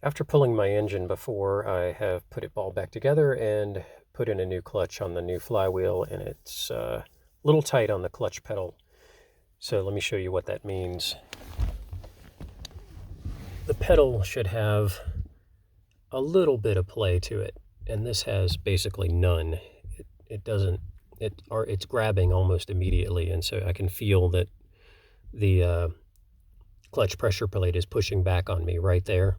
After pulling my engine before, I have put it all back together and put in a new clutch on the new flywheel, and it's a little tight on the clutch pedal. So let me show you what that means. The pedal should have a little bit of play to it, and this has basically none. It's grabbing almost immediately, and so I can feel that the clutch pressure plate is pushing back on me right there.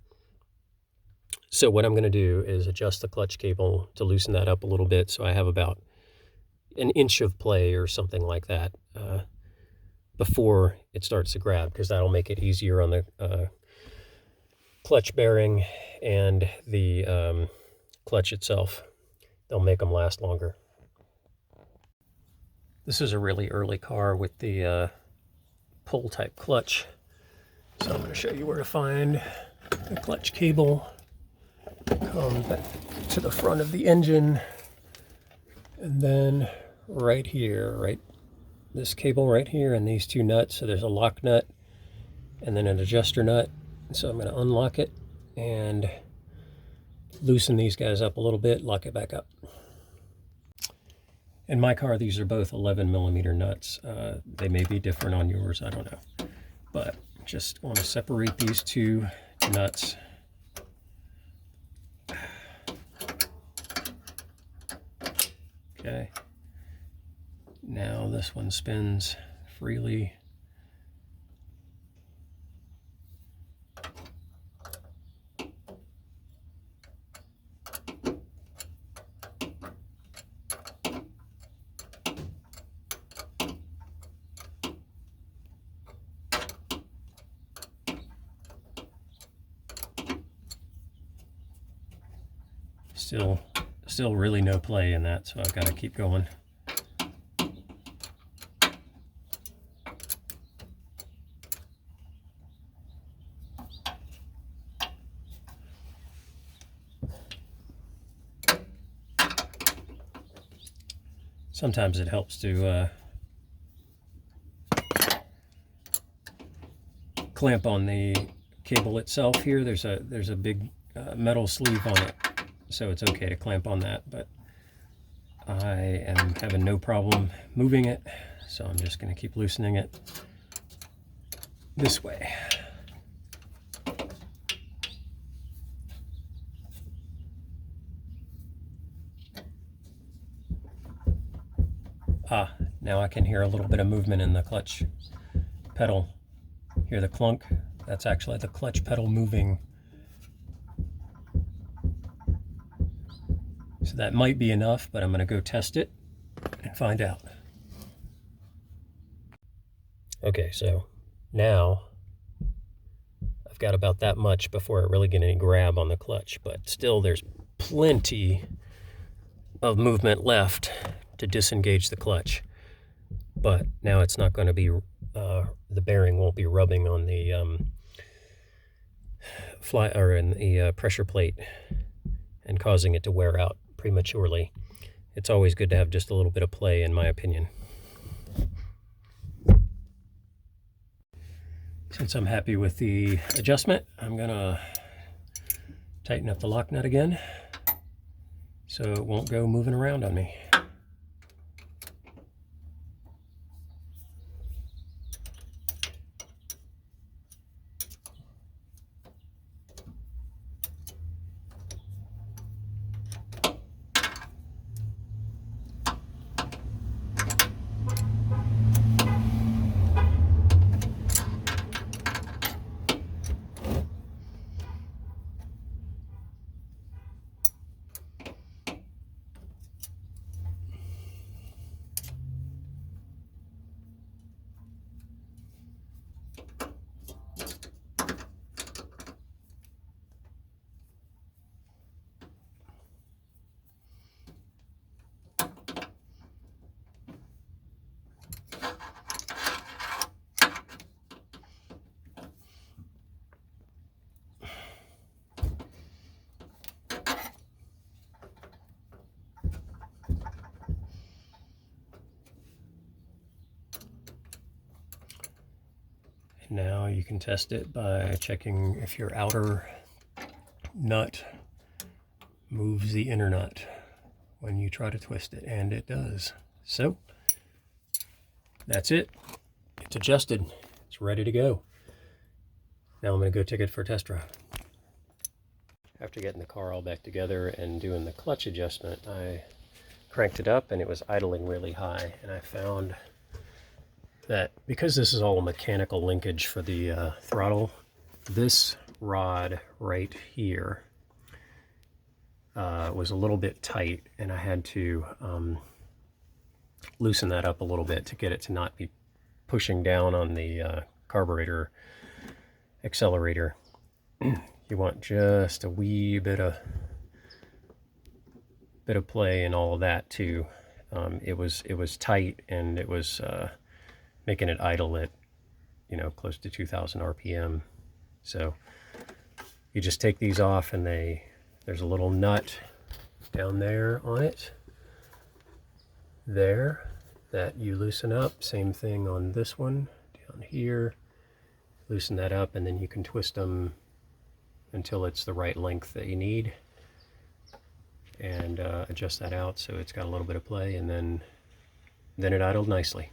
So what I'm going to do is adjust the clutch cable to loosen that up a little bit, so I have about an inch of play or something like that before it starts to grab, because that'll make it easier on the clutch bearing and the clutch itself. They'll make them last longer. This is a really early car with the pull type clutch, so I'm going to show you where to find the clutch cable. Come back to the front of the engine, and then right here, this cable right here, and these two nuts. So there's a lock nut and then an adjuster nut. So I'm going to unlock it and loosen these guys up a little bit, lock it back up. In my car, these are both 11mm nuts. They may be different on yours, I don't know. But just want to separate these two nuts. Okay. Now this one spins freely. Still really no play in that, so I've got to keep going. Sometimes it helps to clamp on the cable itself here. There's a big metal sleeve on it, so it's okay to clamp on that, but I am having no problem moving it, so I'm just going to keep loosening it this way. Now I can hear a little bit of movement in the clutch pedal. Hear the clunk? That's actually the clutch pedal moving. So that might be enough, but I'm going to go test it and find out. Okay, so now I've got about that much before I really get any grab on the clutch, but still there's plenty of movement left to disengage the clutch. But now it's not going to be, the bearing won't be rubbing on the pressure plate and causing it to wear out prematurely. It's always good to have just a little bit of play, in my opinion. Since I'm happy with the adjustment, I'm gonna tighten up the lock nut again so it won't go moving around on me. Now you can test it by checking if your outer nut moves the inner nut when you try to twist it, and it does. So that's it. It's adjusted. It's ready to go. Now I'm going to go take it for a test drive. After getting the car all back together and doing the clutch adjustment, I cranked it up and it was idling really high, and I found that because this is all a mechanical linkage for the throttle, this rod right here was a little bit tight, and I had to loosen that up a little bit to get it to not be pushing down on the carburetor accelerator. You want just a wee bit of play and all of that too. It was tight, and it was making it idle at, close to 2,000 RPM. So you just take these off, and there's a little nut down there on it there that you loosen up. Same thing on this one down here. Loosen that up, and then you can twist them until it's the right length that you need, and adjust that out so it's got a little bit of play, and then it idled nicely.